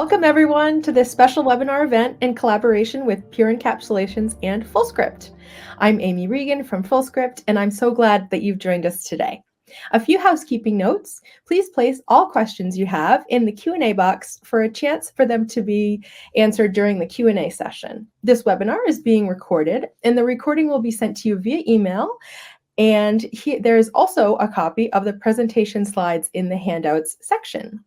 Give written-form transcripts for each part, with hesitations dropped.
Welcome everyone to this special webinar event in collaboration with Pure Encapsulations and Fullscript. I'm Amy Regan from Fullscript, and I'm so glad that you've joined us today. A few housekeeping notes. Please place all questions you have in the Q&A box for a chance for them to be answered during the Q&A session. This webinar is being recorded, and the recording will be sent to you via email. And there is also a copy of the presentation slides in the handouts section.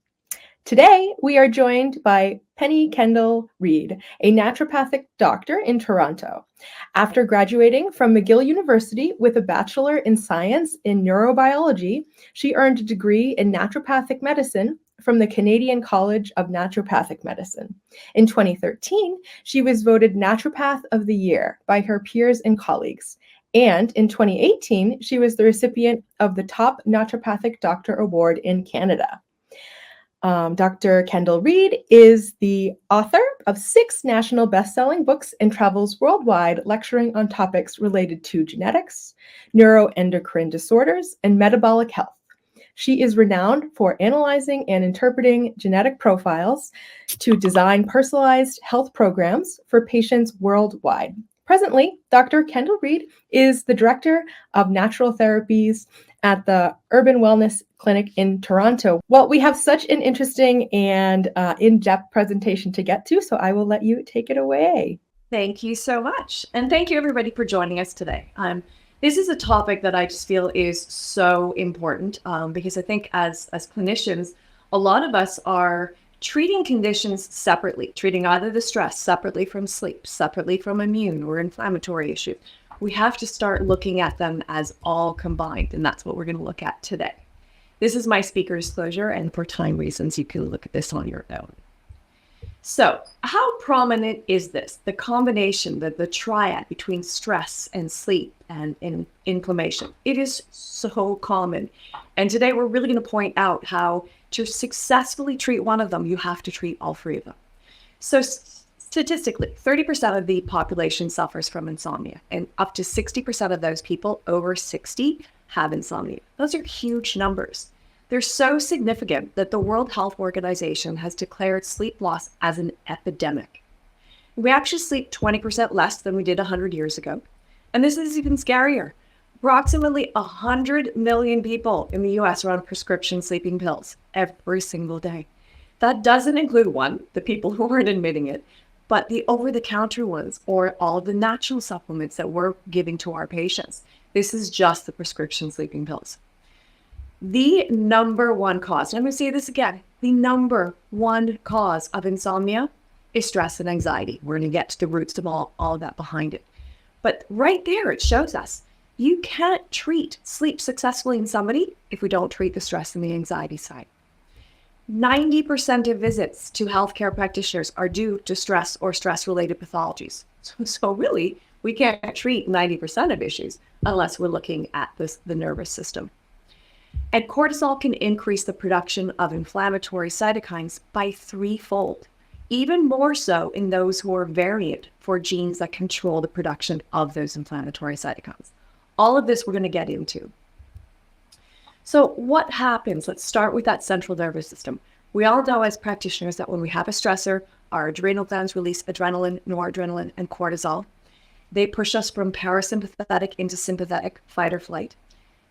Today, we are joined by Penny Kendall-Reed, a naturopathic doctor in Toronto. After graduating from McGill University with a Bachelor in Science in Neurobiology, she earned a degree in naturopathic medicine from the Canadian College of Naturopathic Medicine. In 2013, she was voted Naturopath of the Year by her peers and colleagues. And in 2018, she was the recipient of the Top Naturopathic Doctor Award in Canada. Dr. Kendall-Reed is the author of 6 national best-selling books and travels worldwide lecturing on topics related to genetics, neuroendocrine disorders, and metabolic health. She is renowned for analyzing and interpreting genetic profiles to design personalized health programs for patients worldwide. Presently, Dr. Kendall-Reed is the Director of Natural Therapies at the Urban Wellness Clinic in Toronto. Well, we have such an interesting and in-depth presentation to get to, so I will let you take it away. Thank you so much. And thank you everybody for joining us today. This is a topic that I just feel is so important because I think as clinicians, a lot of us are treating conditions separately, treating either the stress separately from sleep, separately from immune or inflammatory issues. We have to start looking at them as all combined, and that's what we're going to look at today. This is my speaker disclosure, and for time reasons, you can look at this on your own. So how prominent is this? The combination, the triad between stress and sleep and inflammation. It is so common. And today we're really going to point out how to successfully treat one of them, you have to treat all 3 of them. So statistically, 30% of the population suffers from insomnia, and up to 60% of those people over 60 have insomnia. Those are huge numbers. They're so significant that the World Health Organization has declared sleep loss as an epidemic. We actually sleep 20% less than we did 100 years ago. And this is even scarier. Approximately 100 million people in the US are on prescription sleeping pills every single day. That doesn't include the people who aren't admitting it, but the over-the-counter ones or all of the natural supplements that we're giving to our patients. This is just the prescription sleeping pills. The number one cause, and I'm going to say this again, the number one cause of insomnia is stress and anxiety. We're going to get to the roots of all of that behind it. But right there, it shows us you can't treat sleep successfully in somebody if we don't treat the stress and the anxiety side. 90% of visits to healthcare practitioners are due to stress or stress-related pathologies. So really, we can't treat 90% of issues unless we're looking at the nervous system. And cortisol can increase the production of inflammatory cytokines by 3-fold, even more so in those who are variant for genes that control the production of those inflammatory cytokines. All of this we're going to get into. So what happens? Let's start with that central nervous system. We all know as practitioners that when we have a stressor, our adrenal glands release adrenaline, noradrenaline, and cortisol. They push us from parasympathetic into sympathetic, fight or flight.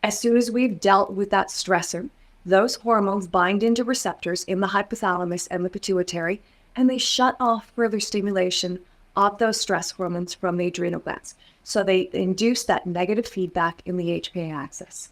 As soon as we've dealt with that stressor, those hormones bind into receptors in the hypothalamus and the pituitary, and they shut off further stimulation of those stress hormones from the adrenal glands. So they induce that negative feedback in the HPA axis.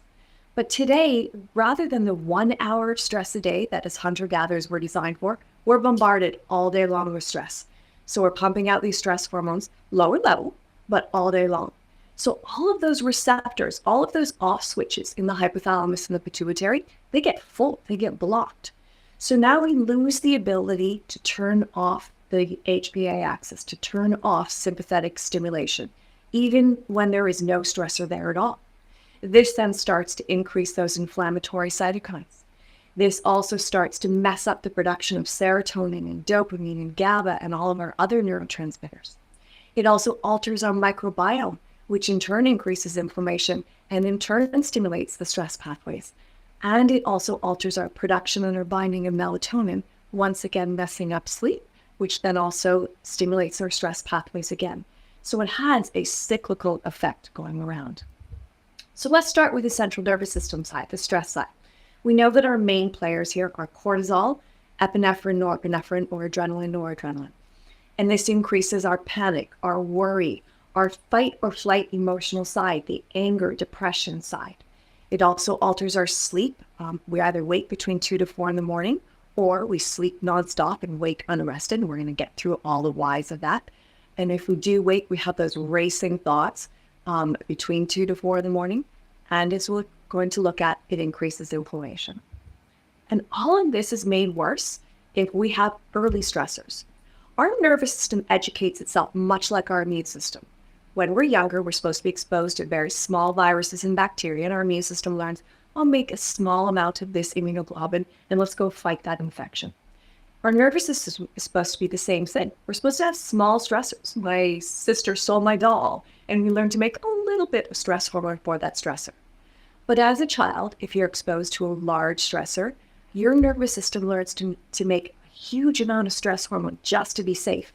But today, rather than the 1 hour of stress a day that as hunter-gatherers were designed for, we're bombarded all day long with stress. So we're pumping out these stress hormones, lower level, but all day long. So all of those receptors, all of those off switches in the hypothalamus and the pituitary, they get full, they get blocked. So now we lose the ability to turn off the HPA axis, to turn off sympathetic stimulation, even when there is no stressor there at all. This then starts to increase those inflammatory cytokines. This also starts to mess up the production of serotonin and dopamine and GABA and all of our other neurotransmitters. It also alters our microbiome, which in turn increases inflammation and in turn stimulates the stress pathways. And it also alters our production and our binding of melatonin, once again messing up sleep, which then also stimulates our stress pathways again. So it has a cyclical effect going around. So let's start with the central nervous system side, the stress side. We know that our main players here are cortisol, epinephrine, norepinephrine, or adrenaline. And this increases our panic, our worry, our fight or flight emotional side, the anger, depression side. It also alters our sleep. We either wake between 2 to 4 in the morning, or we sleep nonstop and wake unarrested. And we're going to get through all the whys of that. And if we do wake, we have those racing thoughts between 2 to 4 in the morning. And as we're going to look at, it increases inflammation. And all of this is made worse if we have early stressors. Our nervous system educates itself much like our immune system. When we're younger, we're supposed to be exposed to very small viruses and bacteria, and our immune system learns, I'll make a small amount of this immunoglobulin, and let's go fight that infection. Our nervous system is supposed to be the same thing. We're supposed to have small stressors. My sister stole my doll, and we learn to make a little bit of stress hormone for that stressor. But as a child, if you're exposed to a large stressor, your nervous system learns to make a huge amount of stress hormone just to be safe.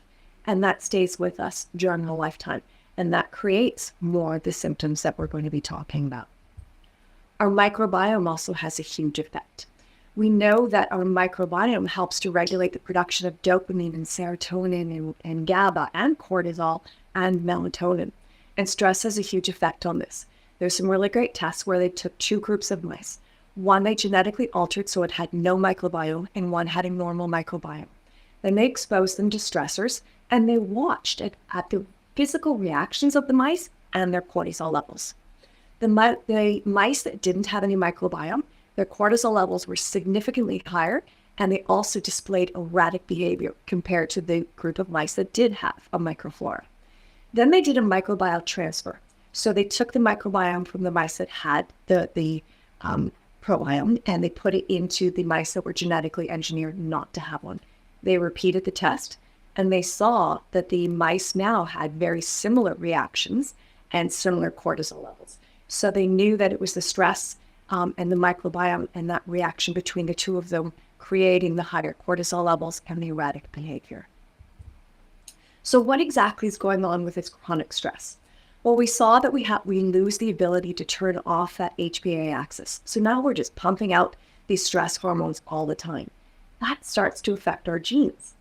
And that stays with us during a lifetime. And that creates more of the symptoms that we're going to be talking about. Our microbiome also has a huge effect. We know that our microbiome helps to regulate the production of dopamine and serotonin and GABA and cortisol and melatonin. And stress has a huge effect on this. There's some really great tests where they took 2 groups of mice. One they genetically altered so it had no microbiome, and one had a normal microbiome. Then they exposed them to stressors, and they watched at the physical reactions of the mice and their cortisol levels. The mice that didn't have any microbiome, their cortisol levels were significantly higher, and they also displayed erratic behavior compared to the group of mice that did have a microflora. Then they did a microbiome transfer. So they took the microbiome from the mice that had the probiome, and they put it into the mice that were genetically engineered not to have one. They repeated the test, and they saw that the mice now had very similar reactions and similar cortisol levels. So they knew that it was the stress and the microbiome and that reaction between the two of them creating the higher cortisol levels and the erratic behavior. So what exactly is going on with this chronic stress? Well, we saw that we lose the ability to turn off that HPA axis. So now we're just pumping out these stress hormones all the time. That starts to affect our genes.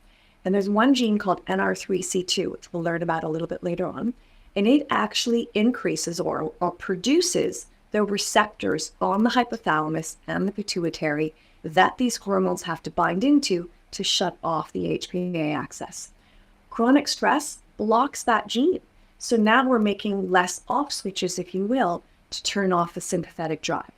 And there's one gene called NR3C2, which we'll learn about a little bit later on. And it actually increases or produces the receptors on the hypothalamus and the pituitary that these hormones have to bind into to shut off the HPA axis. Chronic stress blocks that gene. So now we're making less off switches, if you will, to turn off the sympathetic drive.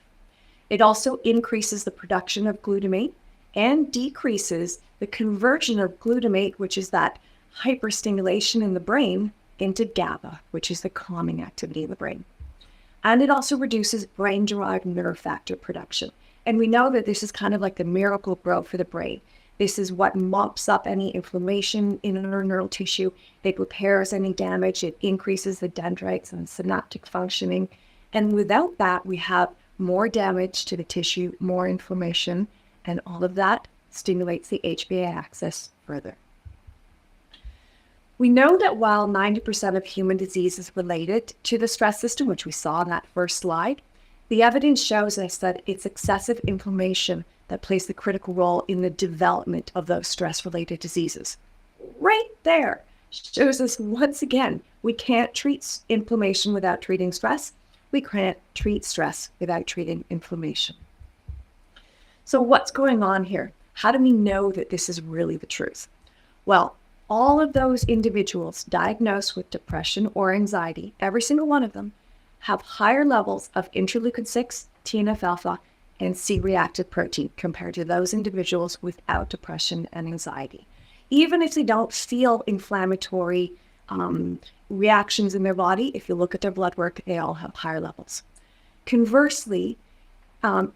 It also increases the production of glutamate and decreases the conversion of glutamate, which is that hyperstimulation in the brain, into GABA, which is the calming activity in the brain. And it also reduces brain-derived nerve factor production. And we know that this is kind of like the miracle grow for the brain. This is what mops up any inflammation in our neural tissue. It repairs any damage. It increases the dendrites and synaptic functioning. And without that, we have more damage to the tissue, more inflammation, and all of that stimulates the HPA axis further. We know that while 90% of human disease is related to the stress system, which we saw in that first slide, the evidence shows us that it's excessive inflammation that plays the critical role in the development of those stress-related diseases. Right there shows us once again, we can't treat inflammation without treating stress. We can't treat stress without treating inflammation. So what's going on here? How do we know that this is really the truth? Well, all of those individuals diagnosed with depression or anxiety, every single one of them, have higher levels of interleukin-6, TNF-alpha, and C-reactive protein compared to those individuals without depression and anxiety. Even if they don't feel inflammatory reactions in their body, if you look at their blood work, they all have higher levels. Conversely,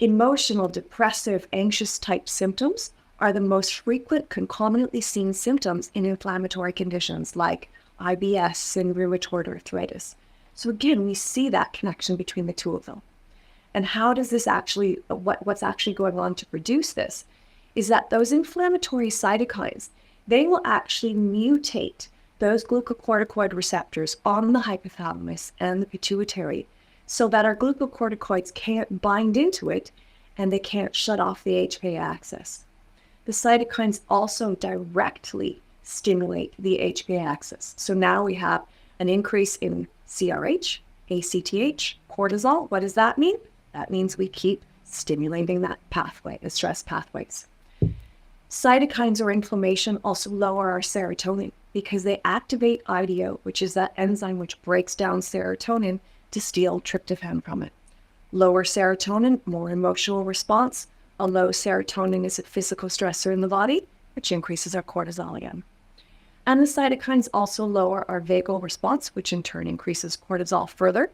emotional, depressive, anxious type symptoms are the most frequent concomitantly seen symptoms in inflammatory conditions like IBS and rheumatoid arthritis. So again, we see that connection between the two of them. And how does this actually, what's actually going on to produce this is that those inflammatory cytokines, they will actually mutate those glucocorticoid receptors on the hypothalamus and the pituitary so that our glucocorticoids can't bind into it and they can't shut off the HPA axis. The cytokines also directly stimulate the HPA axis. So now we have an increase in CRH, ACTH, cortisol. What does that mean? That means we keep stimulating that pathway, the stress pathways. Cytokines or inflammation also lower our serotonin because they activate IDO, which is that enzyme which breaks down serotonin to steal tryptophan from it. Lower serotonin, more emotional response. A low serotonin is a physical stressor in the body, which increases our cortisol again. And the cytokines also lower our vagal response, which in turn increases cortisol further.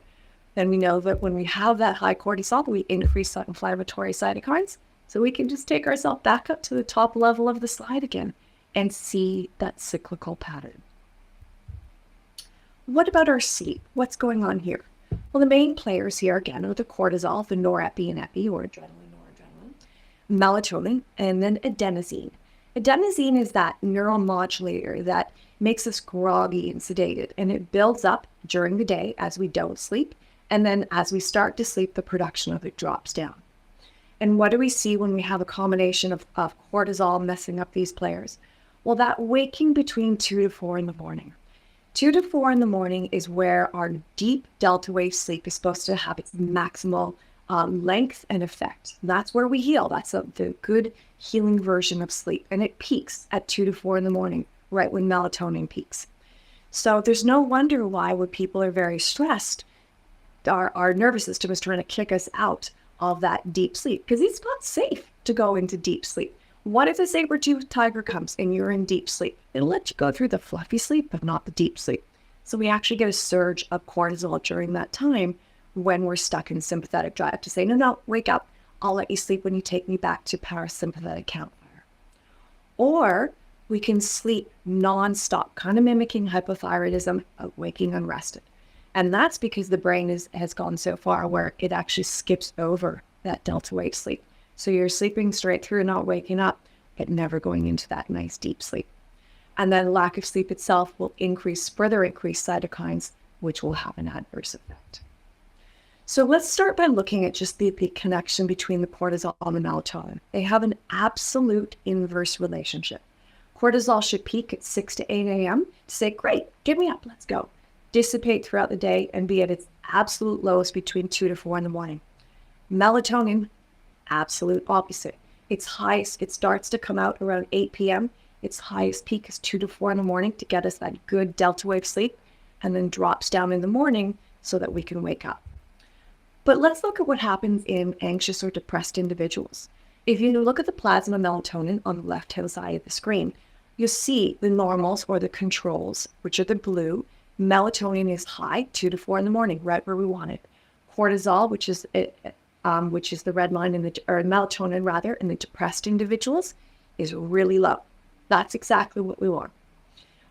Then we know that when we have that high cortisol, we increase that inflammatory cytokines. So we can just take ourselves back up to the top level of the slide again and see that cyclical pattern. What about our sleep? What's going on here? Well, the main players here again are the cortisol, the norepi and epi, or adrenaline, noradrenaline, melatonin, and then adenosine. Adenosine is that neuromodulator that makes us groggy and sedated, and it builds up during the day as we don't sleep, and then as we start to sleep, the production of it drops down. And what do we see when we have a combination of cortisol messing up these players? Well, that waking between 2 to 4 in the morning. 2 to 4 in the morning is where our deep delta wave sleep is supposed to have its maximal length and effect. That's where we heal. That's the good healing version of sleep. And it peaks at 2 to 4 in the morning, right when melatonin peaks. So there's no wonder why when people are very stressed, our nervous system is trying to kick us out of that deep sleep because it's not safe to go into deep sleep. What if a saber-toothed tiger comes and you're in deep sleep? It'll let you go through the fluffy sleep, but not the deep sleep. So we actually get a surge of cortisol during that time when we're stuck in sympathetic drive to say, no, wake up. I'll let you sleep when you take me back to parasympathetic campfire. Or we can sleep nonstop, kind of mimicking hypothyroidism, waking unrested. And that's because the brain has gone so far where it actually skips over that delta wave sleep. So you're sleeping straight through, not waking up, but never going into that nice deep sleep. And then lack of sleep itself will further increase cytokines, which will have an adverse effect. So let's start by looking at just the connection between the cortisol and the melatonin. They have an absolute inverse relationship. Cortisol should peak at 6 to 8 a.m. to say, great, get me up, let's go. Dissipate throughout the day and be at its absolute lowest between 2 to 4 in the morning. Melatonin, absolute opposite. Its highest, it starts to come out around 8 p.m. Its highest peak is 2 to 4 in the morning to get us that good delta wave sleep, and then drops down in the morning so that we can wake up. But let's look at what happens in anxious or depressed individuals. If you look at the plasma melatonin on the left-hand side of the screen, you'll see the normals or the controls, which are the blue. Melatonin is high, 2 to 4 in the morning, right where we want it. Cortisol, which is the red line or melatonin rather, in the depressed individuals, is really low. That's exactly what we want.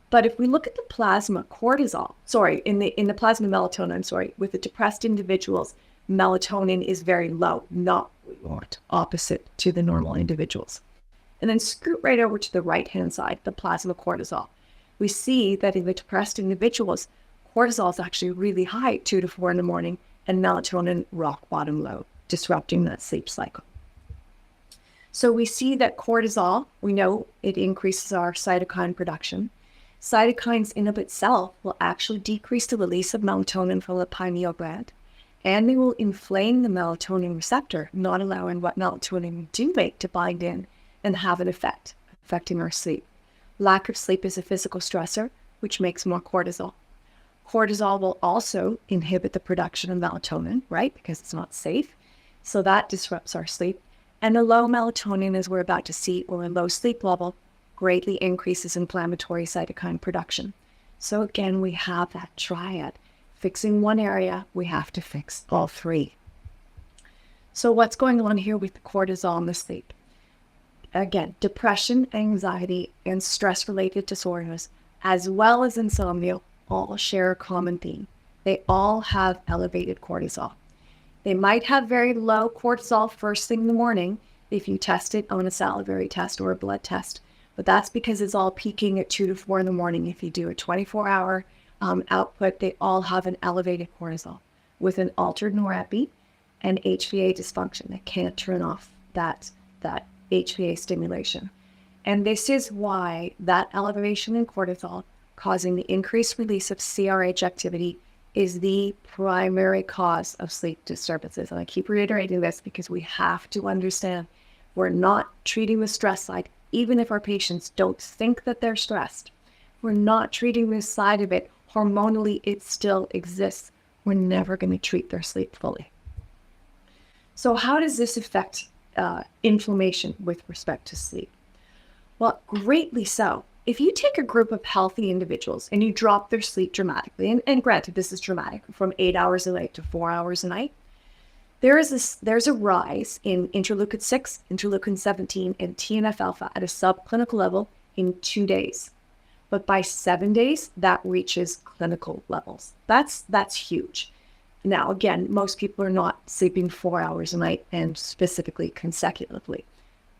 But if we look at the plasma cortisol, in the plasma melatonin, with the depressed individuals, melatonin is very low, not what we want, opposite to the normal individuals. And then scoot right over to the right-hand side, the plasma cortisol. We see that in the depressed individuals, cortisol is actually really high, 2 to 4 in the morning, and melatonin rock bottom low, disrupting that sleep cycle. So we see that cortisol, we know it increases our cytokine production. Cytokines in of itself will actually decrease the release of melatonin from the pineal gland, and they will inflame the melatonin receptor, not allowing what melatonin do make to bind in and have an effect, affecting our sleep. Lack of sleep is a physical stressor, which makes more cortisol. Cortisol will also inhibit the production of melatonin, right? Because it's not safe. So that disrupts our sleep. And a low melatonin, as we're about to see, or a low sleep level, greatly increases inflammatory cytokine production. So again, we have that triad. Fixing one area, we have to fix all three. So what's going on here with the cortisol and the sleep? Again, depression, anxiety, and stress-related disorders, as well as insomnia, all share a common theme. They all have elevated cortisol. They might have very low cortisol first thing in the morning, if you test it on a salivary test or a blood test. But that's because it's all peaking at 2 to 4 in the morning. If you do a 24-hour output, they all have an elevated cortisol with an altered norepinephrine and HPA dysfunction that can't turn off that HPA stimulation. And this is why that elevation in cortisol causing the increased release of CRH activity is the primary cause of sleep disturbances. And I keep reiterating this because we have to understand we're not treating the stress side, even if our patients don't think that they're stressed. We're not treating this side of it. Hormonally, it still exists. We're never going to treat their sleep fully. So how does this affect inflammation with respect to sleep? Well, greatly so. If you take a group of healthy individuals and you drop their sleep dramatically, and granted, this is dramatic, from 8 hours a night to 4 hours a night, there's a rise in interleukin 6, interleukin 17, and TNF-alpha at a subclinical level in 2 days. But by 7 days, that reaches clinical levels. That's huge. Now, again, most people are not sleeping 4 hours a night and specifically consecutively.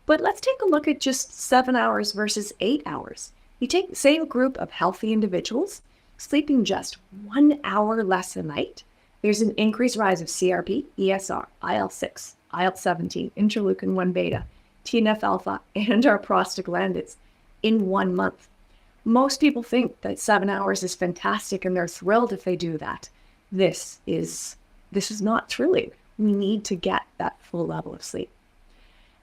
But let's take a look at just 7 hours versus 8 hours. You take the same group of healthy individuals sleeping just 1 hour less a night. There's an increased rise of CRP, ESR, IL-6, IL-17, interleukin-1 beta, TNF-alpha, and our prostaglandins in 1 month. Most people think that 7 hours is fantastic and they're thrilled if they do that. This is not thrilling. We need to get that full level of sleep.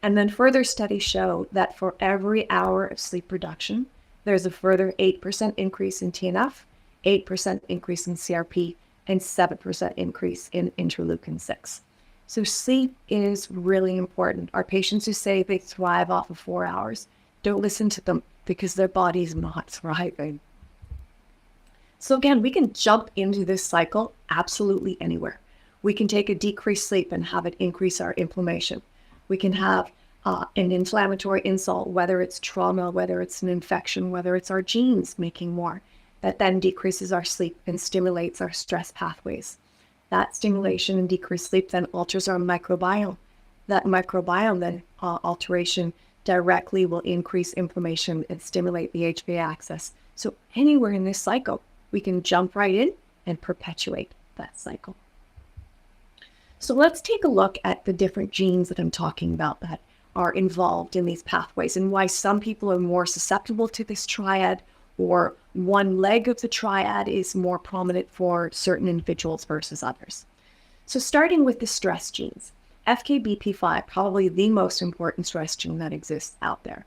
And then further studies show that for every hour of sleep reduction, there's a further 8% increase in TNF, 8% increase in CRP, and 7% increase in interleukin 6. So sleep is really important. Our patients who say they thrive off of 4 hours, don't listen to them because their body's not thriving. So again, we can jump into this cycle absolutely anywhere. We can take a decreased sleep and have it increase our inflammation. We can have an inflammatory insult, whether it's trauma, whether it's an infection, whether it's our genes making more, that then decreases our sleep and stimulates our stress pathways. That stimulation and decreased sleep then alters our microbiome. That microbiome then alteration directly will increase inflammation and stimulate the HPA axis. So anywhere in this cycle, we can jump right in and perpetuate that cycle. So let's take a look at the different genes that I'm talking about that are involved in these pathways and why some people are more susceptible to this triad, or one leg of the triad is more prominent for certain individuals versus others. So starting with the stress genes, FKBP5, probably the most important stress gene that exists out there.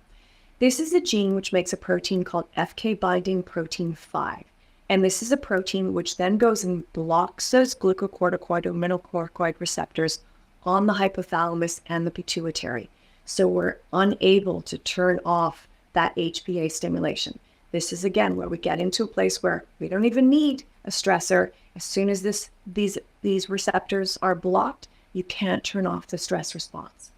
This is a gene which makes a protein called FK binding protein 5. And this is a protein which then goes and blocks those glucocorticoid or mineralocorticoid receptors on the hypothalamus and the pituitary. So we're unable to turn off that HPA stimulation. This is, again, where we get into a place where we don't even need a stressor. As soon as these receptors are blocked, you can't turn off the stress response.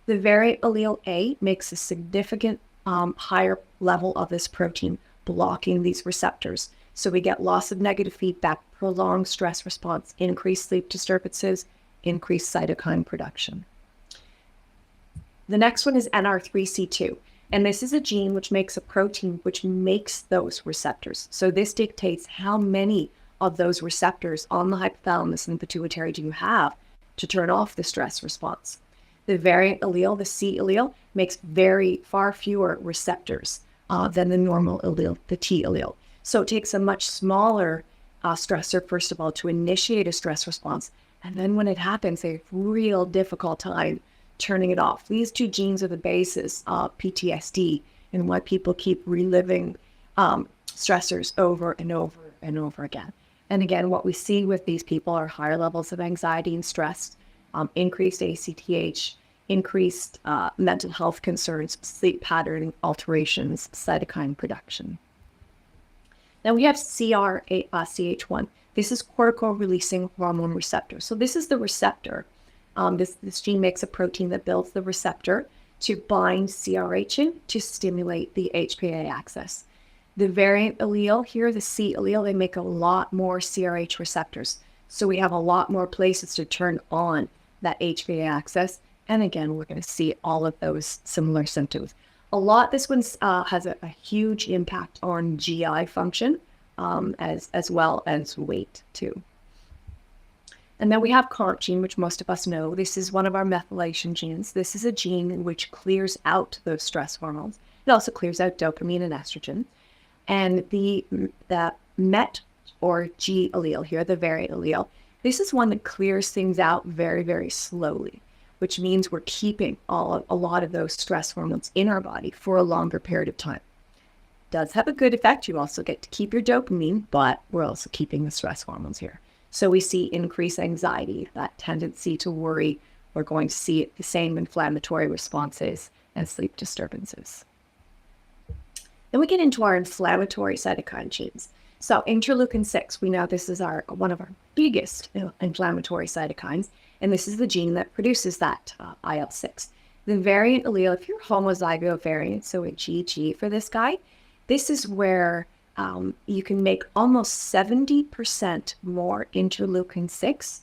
The variant allele A makes a significant higher level of this protein blocking these receptors. So we get loss of negative feedback, prolonged stress response, increased sleep disturbances, increased cytokine production. The next one is NR3C2. And this is a gene which makes a protein which makes those receptors. So this dictates how many of those receptors on the hypothalamus and pituitary do you have to turn off the stress response. The variant allele, the C allele, makes far fewer receptors than the normal allele, the T allele. So it takes a much smaller stressor, first of all, to initiate a stress response. And then when it happens, they have a real difficult time turning it off. These two genes are the basis of PTSD and why people keep reliving stressors over and over and over again. And again, what we see with these people are higher levels of anxiety and stress, increased ACTH, increased mental health concerns, sleep pattern alterations, cytokine production. Now we have CRH1. This is cortical-releasing hormone receptor. So this is the receptor. This gene makes a protein that builds the receptor to bind CRH in to stimulate the HPA axis. The variant allele here, the C allele, they make a lot more CRH receptors. So we have a lot more places to turn on that HPA axis. And again, we're going to see all of those similar symptoms. This one has a huge impact on GI function, as well as weight too. And then we have COMT gene, which most of us know. This is one of our methylation genes. This is a gene which clears out those stress hormones. It also clears out dopamine and estrogen. And the MET or G allele here, the variant allele, this is one that clears things out very, very slowly, which means we're keeping a lot of those stress hormones in our body for a longer period of time. Does have a good effect. You also get to keep your dopamine, but we're also keeping the stress hormones here. So we see increased anxiety, that tendency to worry. We're going to see the same inflammatory responses and sleep disturbances. Then we get into our inflammatory cytokine genes. So interleukin-6, we know this is one of our biggest inflammatory cytokines, and this is the gene that produces that IL-6. The variant allele, if you're homozygote variant, so a GG for this guy, this is where you can make almost 70% more interleukin-6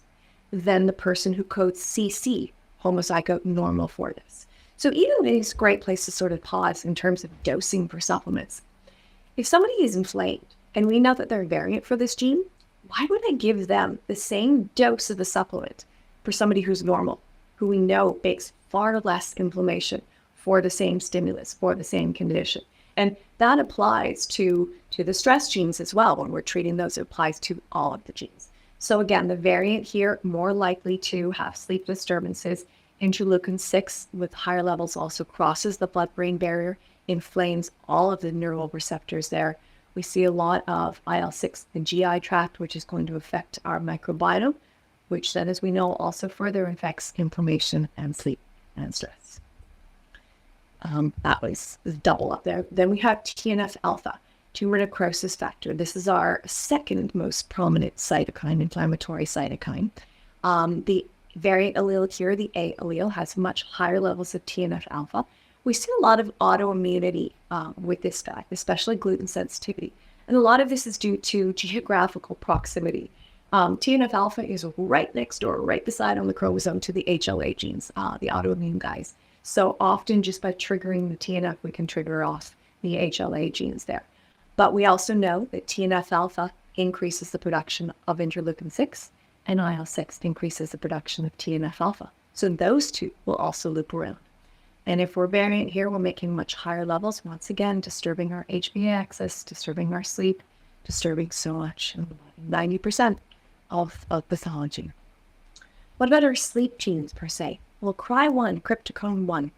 than the person who codes CC, homozygote normal, for this. So even it's a great place to sort of pause in terms of dosing for supplements. If somebody is inflamed and we know that they're variant for this gene, why would I give them the same dose of the supplement for somebody who's normal, who we know makes far less inflammation for the same stimulus, for the same condition? And that applies to the stress genes as well. When we're treating those, it applies to all of the genes. So again, the variant here, more likely to have sleep disturbances. Interleukin-6 with higher levels also crosses the blood-brain barrier, inflames all of the neural receptors there. We see a lot of IL-6 in the GI tract, which is going to affect our microbiome, which then, as we know, also further affects inflammation and sleep and stress. That was double up there. Then we have TNF-alpha, tumor necrosis factor. This is our second most prominent cytokine, inflammatory cytokine. The variant allele here, the A allele, has much higher levels of TNF-alpha. We see a lot of autoimmunity with this guy, especially gluten sensitivity. And a lot of this is due to geographical proximity. TNF-alpha is right next door, right beside on the chromosome to the HLA genes, the autoimmune guys. So often just by triggering the TNF, we can trigger off the HLA genes there. But we also know that TNF-alpha increases the production of interleukin-6, and IL-6 increases the production of TNF-alpha. So those two will also loop around. And if we're variant here, we're making much higher levels, once again, disturbing our HPA axis, disturbing our sleep, disturbing so much, 90% of pathology. What about our sleep genes per se? Well, Cry1, Cryptochrome-1.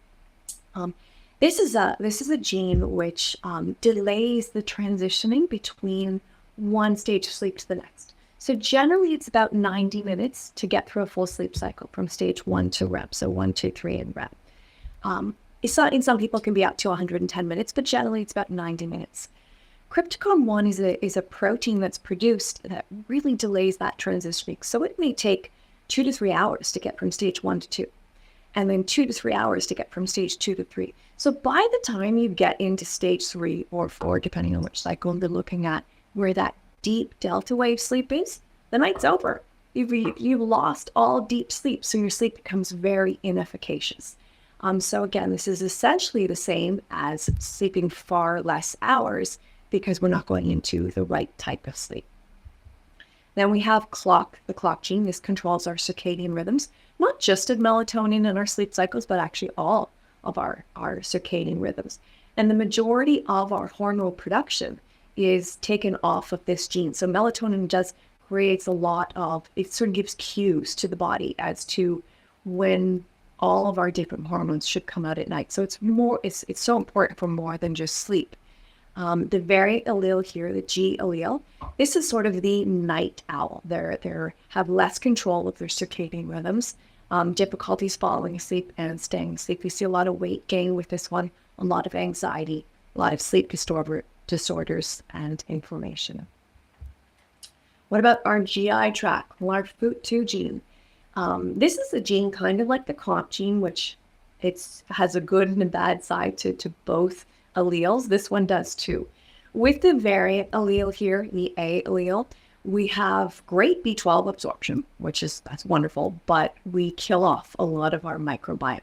This is a gene which delays the transitioning between one stage of sleep to the next. So generally, it's about 90 minutes to get through a full sleep cycle from stage 1 to REM, so 1, 2, 3 in REM. In some people, it can be up to 110 minutes, but generally, it's about 90 minutes. Cryptochrome-1 is a protein that's produced that really delays that transitioning. So it may take 2 to 3 hours to get from stage 1 to 2, and then 2 to 3 hours to get from stage 2 to 3. So by the time you get into stage 3 or 4, depending on which cycle they're looking at, where that deep delta wave sleep is, the night's over. You've lost all deep sleep, so your sleep becomes very inefficacious. So again, this is essentially the same as sleeping far less hours because we're not going into the right type of sleep. Then we have the clock gene. This controls our circadian rhythms, not just of melatonin in our sleep cycles, but actually all of our circadian rhythms. And the majority of our hormonal production is taken off of this gene. So melatonin creates a lot of, it sort of gives cues to the body as to when all of our different hormones should come out at night. So it's so important for more than just sleep. The variant allele here, the G allele, this is sort of the night owl. They have less control of their circadian rhythms, difficulties falling asleep and staying asleep. We see a lot of weight gain with this one, a lot of anxiety, a lot of sleep disorders and inflammation. What about our GI tract, our FUT2 gene? This is a gene kind of like the COMT gene, which has a good and a bad side to both alleles. This one does too. With the variant allele here, the A allele, We have great B12 absorption, that's wonderful, but we kill off a lot of our microbiome.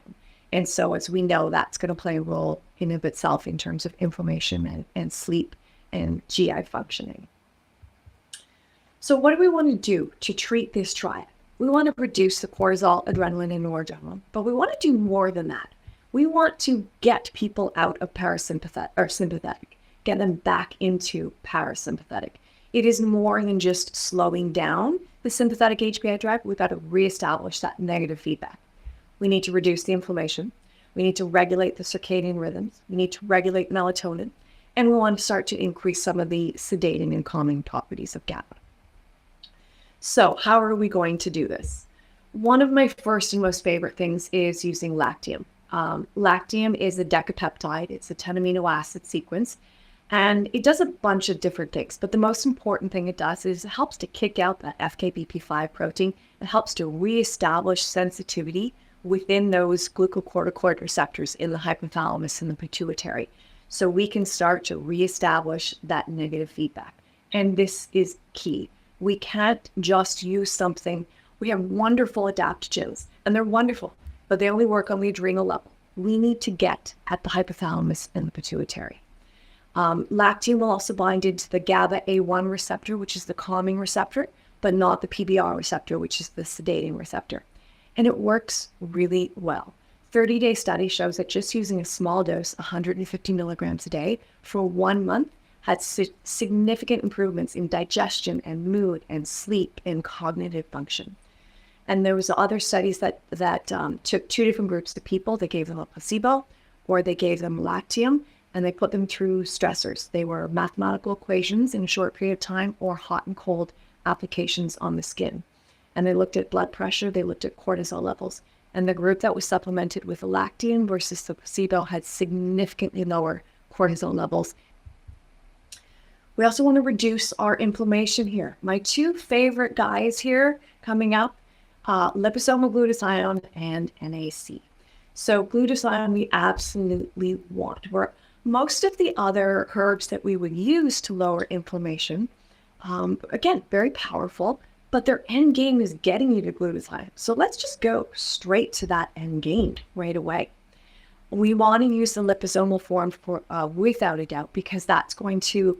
And so as we know, that's going to play a role in of itself in terms of inflammation and sleep and GI functioning. So what do we want to do to treat this triad? We want to reduce the cortisol, adrenaline, and noradrenaline, but we want to do more than that. We want to get people out of parasympathetic or sympathetic, get them back into parasympathetic. It is more than just slowing down the sympathetic HPA drive. We've got to reestablish that negative feedback. We need to reduce the inflammation. We need to regulate the circadian rhythms. We need to regulate melatonin. And we want to start to increase some of the sedating and calming properties of GABA. So how are we going to do this? One of my first and most favorite things is using lactium. Lactium is a decapeptide. It's a 10 amino acid sequence. And it does a bunch of different things, but the most important thing it does is it helps to kick out that FKBP5 protein. It helps to reestablish sensitivity within those glucocorticoid receptors in the hypothalamus and the pituitary. So we can start to reestablish that negative feedback. And this is key. We can't just use something. We have wonderful adaptogens, and they're wonderful, but they only work on the adrenal level. We need to get at the hypothalamus and the pituitary. Lactium will also bind into the GABA A1 receptor, which is the calming receptor, but not the PBR receptor, which is the sedating receptor. And it works really well. 30-day study shows that just using a small dose, 150 milligrams a day, for 1 month had significant improvements in digestion and mood and sleep and cognitive function. And there was other studies that took 2 different groups of people. They gave them a placebo or they gave them lactium, and they put them through stressors. They were mathematical equations in a short period of time or hot and cold applications on the skin. And they looked at blood pressure, they looked at cortisol levels. And the group that was supplemented with lactium versus the placebo had significantly lower cortisol levels. We also want to reduce our inflammation here. My 2 favorite guys here coming up, liposomal glutathione and NAC. So glutathione we absolutely want. Most of the other herbs that we would use to lower inflammation, again, very powerful, but their end game is getting you to glutathione. So let's just go straight to that end game right away. We want to use the liposomal form for without a doubt, because that's going to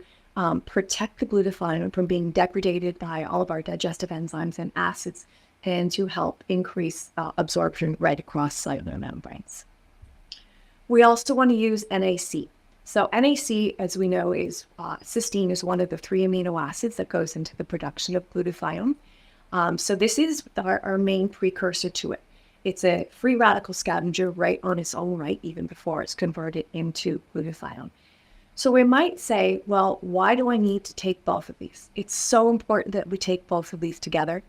protect the glutathione from being degraded by all of our digestive enzymes and acids, and to help increase absorption right across cellular membranes. We also want to use NAC. So NAC, as we know, is cysteine is one of the 3 amino acids that goes into the production of glutathione. So this is our main precursor to it. It's a free radical scavenger right on its own right, even before it's converted into glutathione. So we might say, well, why do I need to take both of these? It's so important that we take both of these together.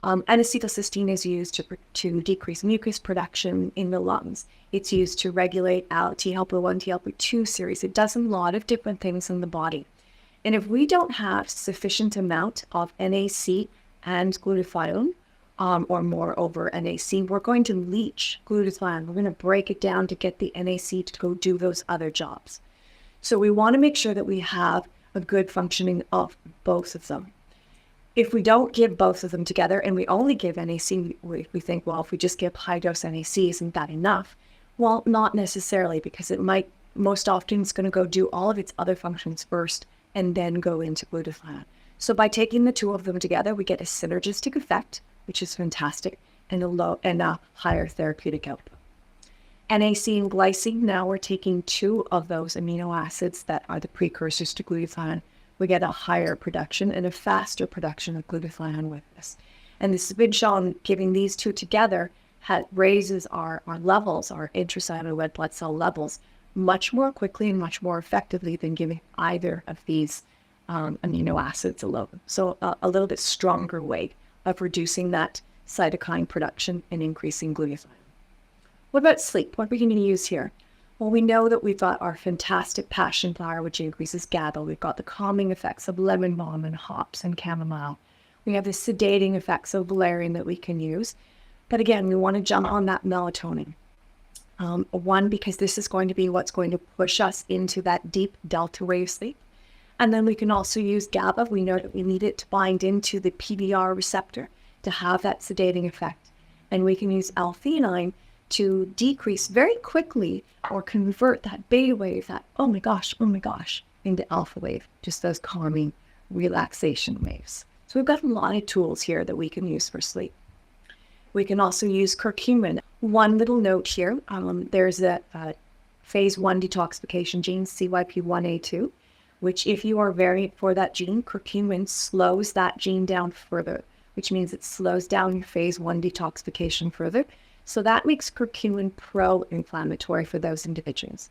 N-acetylcysteine is used to decrease mucus production in the lungs. It's used to regulate out T-helper-1, T-helper-2 series. It does a lot of different things in the body. And if we don't have sufficient amount of NAC and glutathione, or moreover NAC, we're going to leach glutathione. We're going to break it down to get the NAC to go do those other jobs. So we want to make sure that we have a good functioning of both of them. If we don't give both of them together and we only give NAC, we think, well, if we just give high dose NAC, isn't that enough? Well, not necessarily, because it might, most often it's going to go do all of its other functions first and then go into glutathione. So by taking the 2 of them together, we get a synergistic effect, which is fantastic, and a higher therapeutic output. NAC and glycine, now we're taking 2 of those amino acids that are the precursors to glutathione. We get a higher production and a faster production of glutathione with this. And this has been shown, giving these 2 together raises our levels, our intracellular red blood cell levels, much more quickly and much more effectively than giving either of these amino acids alone. So a little bit stronger way of reducing that cytokine production and increasing glutathione. What about sleep? What are we going to use here? Well, we know that we've got our fantastic passion flower, which increases GABA. We've got the calming effects of lemon balm and hops and chamomile. We have the sedating effects of valerian that we can use. But again, we want to jump on that melatonin. One, because this is going to be what's going to push us into that deep delta wave sleep. And then we can also use GABA. We know that we need it to bind into the PDR receptor to have that sedating effect. And we can use L-theanine to decrease very quickly or convert that beta wave, that oh my gosh, into alpha wave, just those calming relaxation waves. So we've got a lot of tools here that we can use for sleep. We can also use curcumin. One little note here, there's a phase 1 detoxification gene, CYP1A2, which if you are variant for that gene, curcumin slows that gene down further, which means it slows down your phase 1 detoxification further. So that makes curcumin pro-inflammatory for those individuals.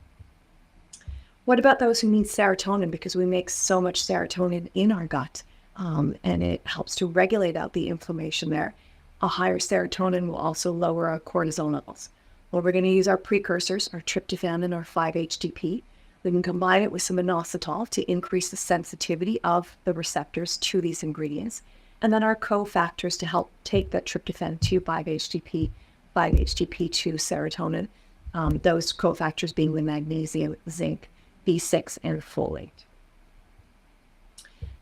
What about those who need serotonin? Because we make so much serotonin in our gut, and it helps to regulate out the inflammation there. A higher serotonin will also lower our cortisol levels. Well, we're going to use our precursors, our tryptophan and our 5-HTP. We can combine it with some inositol to increase the sensitivity of the receptors to these ingredients. And then our cofactors to help take that tryptophan to 5-HTP, 5-HTP to serotonin, those cofactors being the magnesium, zinc, B6, and folate.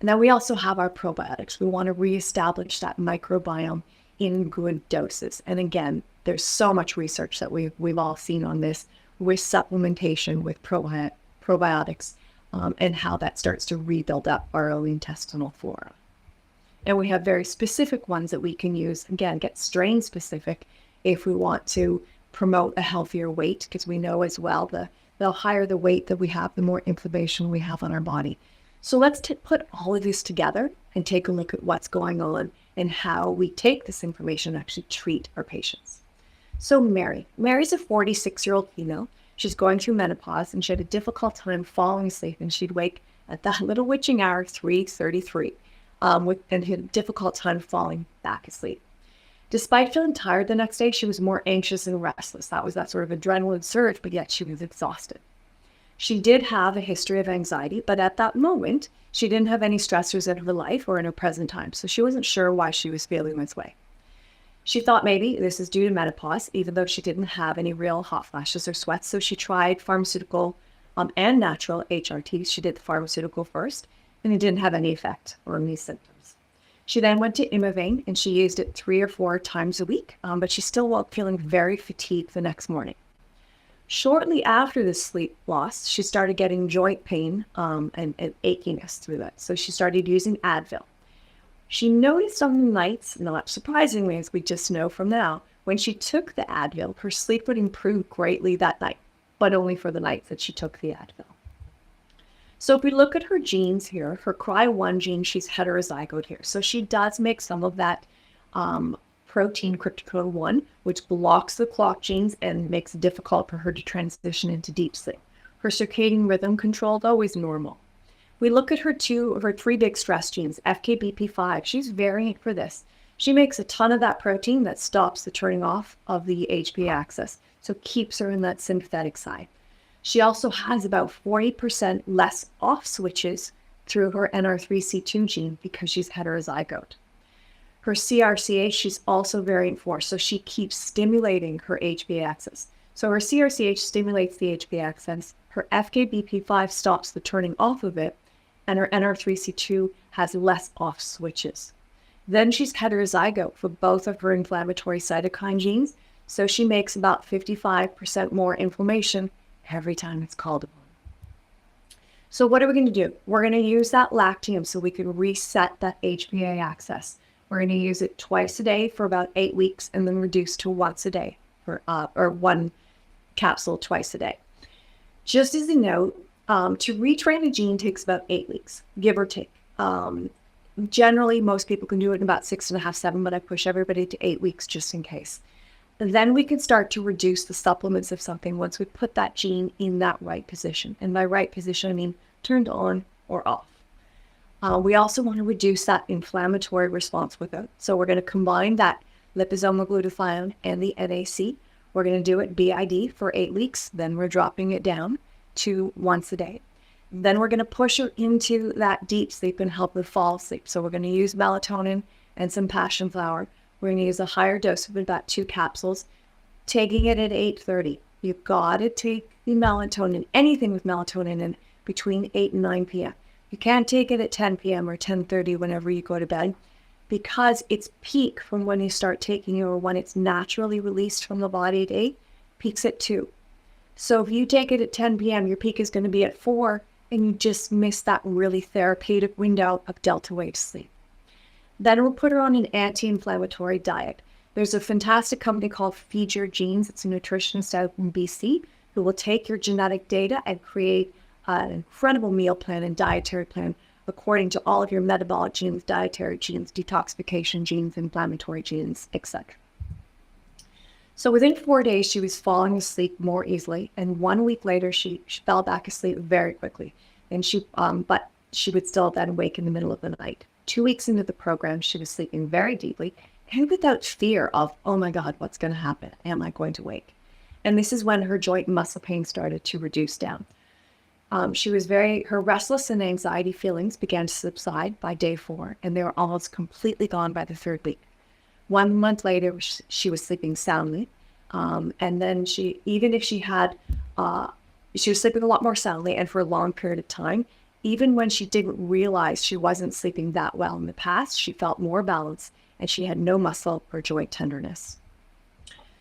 And then we also have our probiotics. We want to reestablish that microbiome in good doses. And again, there's so much research that we've all seen on this with supplementation with probiotics and how that starts to rebuild up our own intestinal flora. And we have very specific ones that we can use, again, get strain specific if we want to promote a healthier weight, because we know as well the higher the weight that we have, the more inflammation we have on our body. So let's put all of this together and take a look at what's going on and how we take this information and actually treat our patients. So Mary's a 46-year-old female. She's going through menopause and she had a difficult time falling asleep, and she'd wake at that little witching hour, 3:33, and had a difficult time falling back asleep. Despite feeling tired the next day, she was more anxious and restless. That was that sort of adrenaline surge, but yet she was exhausted. She did have a history of anxiety, but at that moment, she didn't have any stressors in her life or in her present time, so she wasn't sure why she was feeling this way. She thought maybe this is due to menopause, even though she didn't have any real hot flashes or sweats, so she tried pharmaceutical and natural HRTs. She did the pharmaceutical first, and it didn't have any effect or any symptoms. She then went to Imovane, and she used it 3 or 4 times a week, but she still woke feeling very fatigued the next morning. Shortly after the sleep loss, she started getting joint pain and achiness through that. So she started using Advil. She noticed on the nights, not surprisingly, as we just know from now, when she took the Advil, her sleep would improve greatly that night, but only for the nights that she took the Advil. So if we look at her genes here, her CRY1 gene, she's heterozygote here. So she does make some of that protein Kryptonite 1, which blocks the clock genes and makes it difficult for her to transition into deep sleep. Her circadian rhythm control, though, is normal. We look at her 3 big stress genes, FKBP5. She's variant for this. She makes a ton of that protein that stops the turning off of the HPA axis, so keeps her in that sympathetic side. She also has about 40% less off switches through her NR3C2 gene because she's heterozygote. Her CRCH, she's also variant for, so she keeps stimulating her HPA axis. So her CRCH stimulates the HPA axis, her FKBP5 stops the turning off of it, and her NR3C2 has less off switches. Then she's heterozygote for both of her inflammatory cytokine genes, so she makes about 55% more inflammation every time it's called upon. So what are we going to do? We're going to use that lactium so we can reset that HPA axis. We're going to use it twice a day for about 8 weeks and then reduce to once a day for, or 1 capsule twice a day. Just as a note, to retrain a gene takes about 8 weeks, give or take. Generally, most people can do it in about 6.5, 7, but I push everybody to 8 weeks just in case. And then we can start to reduce the supplements of something once we put that gene in that right position. And by right position, I mean turned on or off. We also want to reduce that inflammatory response with it. So we're going to combine that liposomal glutathione and the NAC. We're going to do it BID for 8 weeks. Then we're dropping it down to once a day. Then we're going to push her into that deep sleep and help her fall asleep. So we're going to use melatonin and some passion flower. We're going to use a higher dose of about 2 capsules, taking it at 8:30. You've got to take the melatonin, anything with melatonin in between 8 and 9 p.m. You can't take it at 10 p.m. or 10:30 whenever you go to bed, because its peak from when you start taking it, or when it's naturally released from the body at 8, peaks at 2. So if you take it at 10 p.m., your peak is going to be at 4, and you just miss that really therapeutic window of delta wave sleep. Then we'll put her on an anti-inflammatory diet. There's a fantastic company called Feed Your Genes. It's a nutritionist out in BC who will take your genetic data and create an incredible meal plan and dietary plan according to all of your metabolic genes, dietary genes, detoxification genes, inflammatory genes, etc. So within 4 days, she was falling asleep more easily, and 1 week later, she fell back asleep very quickly. And but she would still then wake in the middle of the night. 2 weeks into the program, she was sleeping very deeply and without fear of, oh my God, what's going to happen? Am I going to wake? And this is when her joint and muscle pain started to reduce down. Her restless and anxiety feelings began to subside by day 4, and they were almost completely gone by the 3rd week. 1 month later, she was sleeping soundly. And then she was sleeping a lot more soundly and for a long period of time. Even when she didn't realize she wasn't sleeping that well in the past, she felt more balanced and she had no muscle or joint tenderness.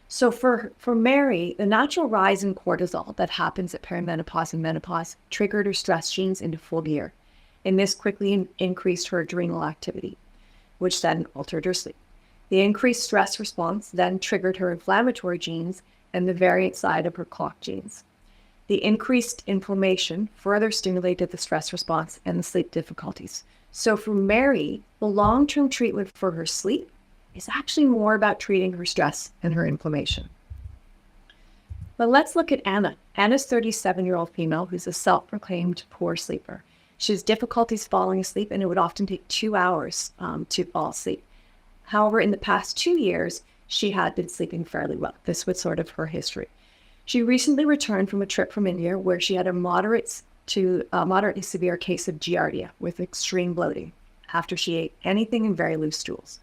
So for Mary, the natural rise in cortisol that happens at perimenopause and menopause triggered her stress genes into full gear. And this quickly increased her adrenal activity, which then altered her sleep. The increased stress response then triggered her inflammatory genes and the variant side of her clock genes. The increased inflammation further stimulated the stress response and the sleep difficulties. So for Mary, the long-term treatment for her sleep is actually more about treating her stress and her inflammation. But let's look at Anna. Anna's a 37-year-old female who's a self-proclaimed poor sleeper. She has difficulties falling asleep, and it would often take 2 hours to fall asleep. However, in the past 2 years, she had been sleeping fairly well. This was sort of her history. She recently returned from a trip from India where she had a moderately severe case of giardia with extreme bloating after she ate anything in very loose stools.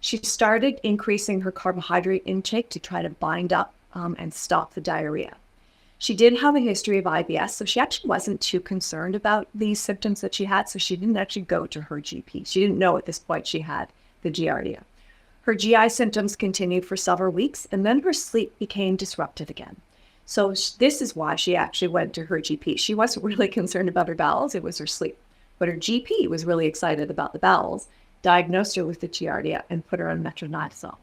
She started increasing her carbohydrate intake to try to bind up and stop the diarrhea. She did have a history of IBS, so she actually wasn't too concerned about these symptoms that she had, so she didn't actually go to her GP. She didn't know at this point she had the giardia. Her GI symptoms continued for several weeks, and then her sleep became disrupted again. So this is why she actually went to her GP. She wasn't really concerned about her bowels, it was her sleep. But her GP was really excited about the bowels, diagnosed her with the giardia, and put her on metronidazole.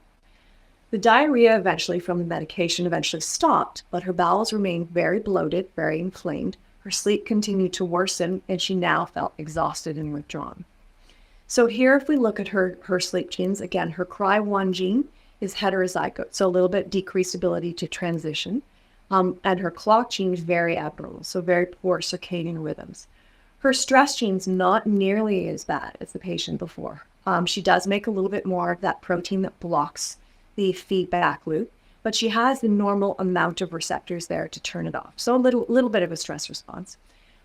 The diarrhea from the medication eventually stopped, but her bowels remained very bloated, very inflamed. Her sleep continued to worsen, and she now felt exhausted and withdrawn. So here, if we look at her sleep genes, again, her Cry1 gene is heterozygote, so a little bit decreased ability to transition. And her clock gene is very abnormal, so very poor circadian rhythms. Her stress gene's not nearly as bad as the patient before. She does make a little bit more of that protein that blocks the feedback loop, but she has the normal amount of receptors there to turn it off. So a little bit of a stress response.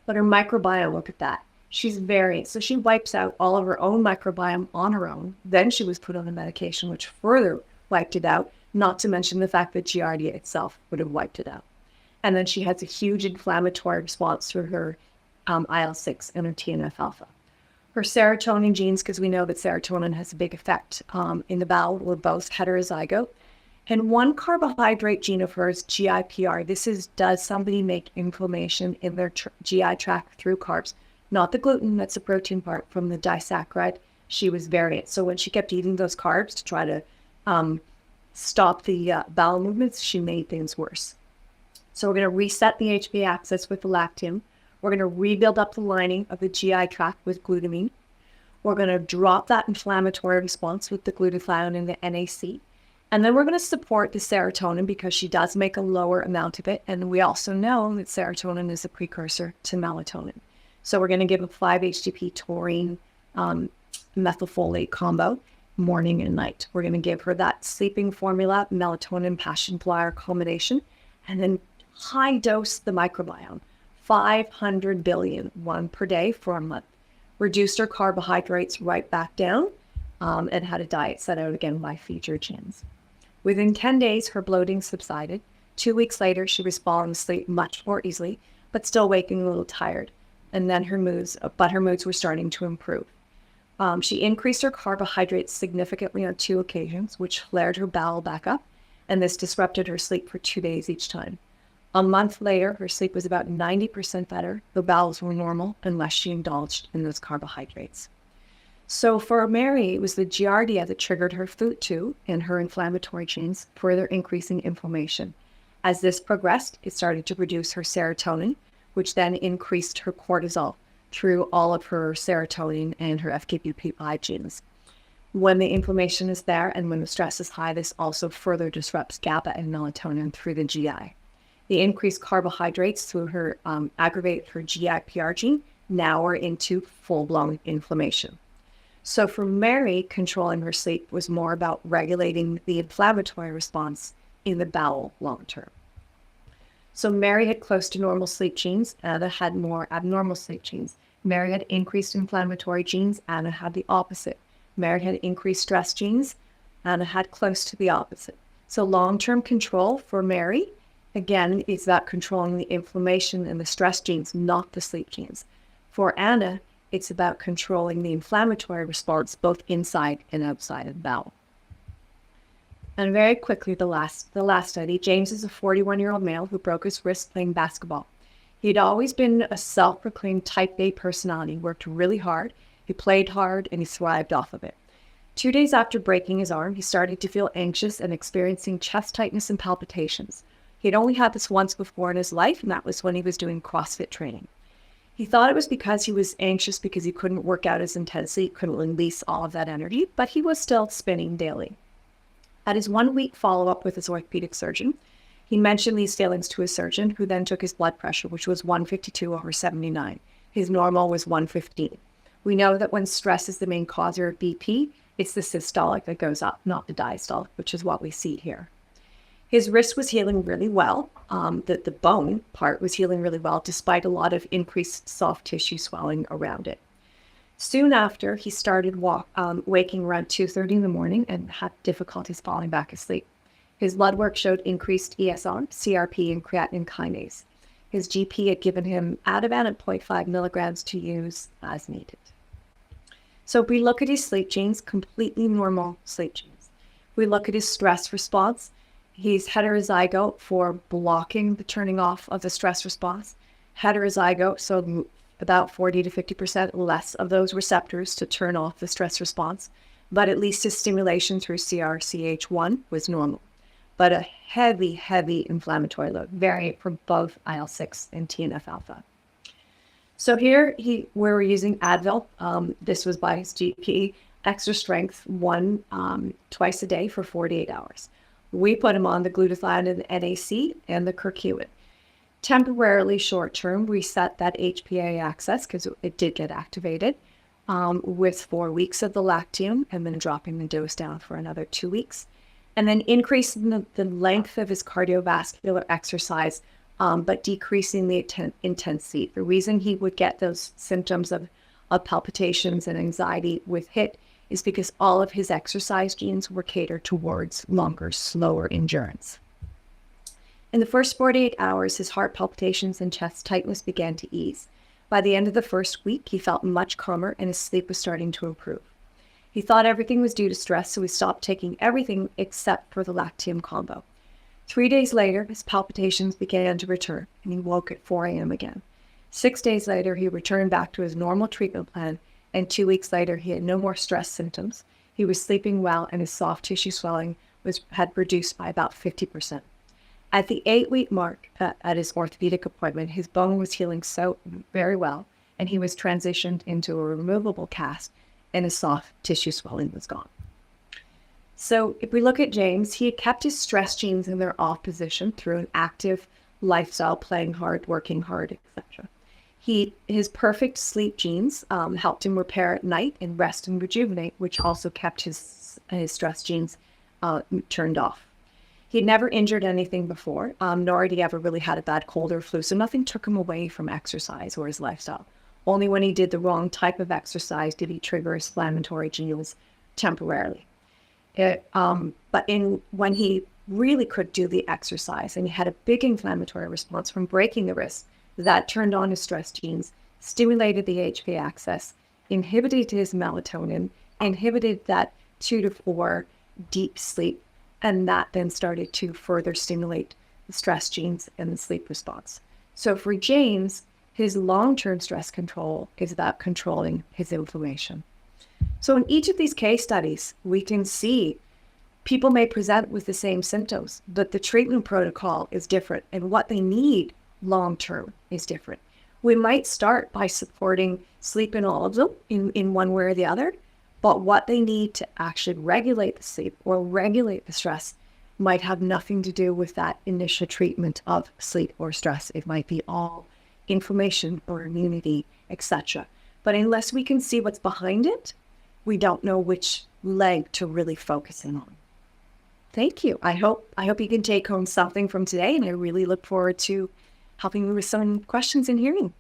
But her microbiome, look at that. She's variant, so she wipes out all of her own microbiome on her own. Then she was put on the medication, which further wiped it out, not to mention the fact that giardia itself would have wiped it out. And then she has a huge inflammatory response to her IL-6 and her TNF-alpha. Her serotonin genes, because we know that serotonin has a big effect in the bowel, were both heterozygote. And one carbohydrate gene of hers, GIPR, does somebody make inflammation in their GI tract through carbs? Not the gluten, that's the protein part from the disaccharide. She was variant. So when she kept eating those carbs to try to stop the bowel movements, she made things worse. So we're going to reset the HPA axis with the lactin. We're going to rebuild up the lining of the GI tract with glutamine. We're going to drop that inflammatory response with the glutathione and the NAC. And then we're going to support the serotonin because she does make a lower amount of it. And we also know that serotonin is a precursor to melatonin. So we're going to give a 5-HTP taurine methylfolate combo morning and night. We're going to give her that sleeping formula, melatonin, passion flower combination, and then high dose the microbiome, 500 billion, one per day for a month. Reduced her carbohydrates right back down and had a diet set out again by Feed Your Genes. Within 10 days, her bloating subsided. 2 weeks later, she was falling asleep much more easily, but still waking a little tired. and then her moods were starting to improve. She increased her carbohydrates significantly on 2 occasions, which flared her bowel back up, and this disrupted her sleep for 2 days each time. A month later, her sleep was about 90% better. The bowels were normal unless she indulged in those carbohydrates. So for Mary, it was the Giardia that triggered her FUT2 and her inflammatory genes, further increasing inflammation. As this progressed, it started to produce her serotonin, which then increased her cortisol through all of her serotonin and her FKBP5 genes. When the inflammation is there and when the stress is high, this also further disrupts GABA and melatonin through the GI. The increased carbohydrates through her aggravate her GIPR gene now are into full-blown inflammation. So for Mary, controlling her sleep was more about regulating the inflammatory response in the bowel long term. So Mary had close to normal sleep genes, Anna had more abnormal sleep genes. Mary had increased inflammatory genes, Anna had the opposite. Mary had increased stress genes, Anna had close to the opposite. So long-term control for Mary, again, is about controlling the inflammation and the stress genes, not the sleep genes. For Anna, it's about controlling the inflammatory response both inside and outside of the bowel. And very quickly, the last study, James is a 41-year-old male who broke his wrist playing basketball. He'd always been a self-proclaimed type A personality, worked really hard, he played hard, and he thrived off of it. 2 days after breaking his arm, he started to feel anxious and experiencing chest tightness and palpitations. He'd only had this once before in his life, and that was when he was doing CrossFit training. He thought it was because he was anxious because he couldn't work out as intensely, couldn't release all of that energy, but he was still spinning daily. At his 1-week follow-up with his orthopedic surgeon, he mentioned these feelings to his surgeon, who then took his blood pressure, which was 152/79. His normal was 115. We know that when stress is the main causer of BP, it's the systolic that goes up, not the diastolic, which is what we see here. His wrist was healing really well. The bone part was healing really well, despite a lot of increased soft tissue swelling around it. Soon after, he started waking around 2:30 in the morning and had difficulties falling back asleep. His blood work showed increased ESR, CRP, and creatinine kinase. His GP had given him Ativan at 0.5 milligrams to use as needed. So if we look at his sleep genes, completely normal sleep genes. We look at his stress response. He's heterozygote for blocking the turning off of the stress response. Heterozygote, so about 40 to 50% less of those receptors to turn off the stress response, but at least his stimulation through CRCH1 was normal. But a heavy, heavy inflammatory load, variant for both IL-6 and TNF-alpha. So here we're using Advil. This was by his GP, extra strength, one twice a day for 48 hours. We put him on the glutathione and the NAC and the Curcumin. Temporarily short-term, we set that HPA access because it did get activated with 4 weeks of the Lactium and then dropping the dose down for another 2 weeks. And then increasing the length of his cardiovascular exercise, but decreasing the intensity. The reason he would get those symptoms of palpitations and anxiety with HIIT is because all of his exercise genes were catered towards longer, slower endurance. In the first 48 hours, his heart palpitations and chest tightness began to ease. By the end of the first week, he felt much calmer and his sleep was starting to improve. He thought everything was due to stress, so he stopped taking everything except for the Lactium combo. 3 days later, his palpitations began to return, and he woke at 4 a.m. again. 6 days later, he returned back to his normal treatment plan, and 2 weeks later, he had no more stress symptoms. He was sleeping well, and his soft tissue swelling had reduced by about 50%. At the 8-week mark at his orthopedic appointment, his bone was healing so very well, and he was transitioned into a removable cast, and his soft tissue swelling was gone. So if we look at James, he had kept his stress genes in their off position through an active lifestyle, playing hard, working hard, etc. His perfect sleep genes helped him repair at night and rest and rejuvenate, which also kept his stress genes turned off. He had never injured anything before, nor had he ever really had a bad cold or flu, so nothing took him away from exercise or his lifestyle. Only when he did the wrong type of exercise did he trigger inflammatory genes temporarily. But when he really could do the exercise and he had a big inflammatory response from breaking the wrist, that turned on his stress genes, stimulated the HPA axis, inhibited his melatonin, inhibited that 2 to 4 deep sleep, and that then started to further stimulate the stress genes and the sleep response. So for James, his long-term stress control is about controlling his inflammation. So in each of these case studies, we can see people may present with the same symptoms, but the treatment protocol is different, and what they need long-term is different. We might start by supporting sleep in all of them in one way or the other, but what they need to actually regulate the sleep or regulate the stress might have nothing to do with that initial treatment of sleep or stress. It might be all inflammation or immunity, etc. But unless we can see what's behind it, we don't know which leg to really focus in on. Thank you. I hope you can take home something from today, and I really look forward to helping you with some questions and hearing.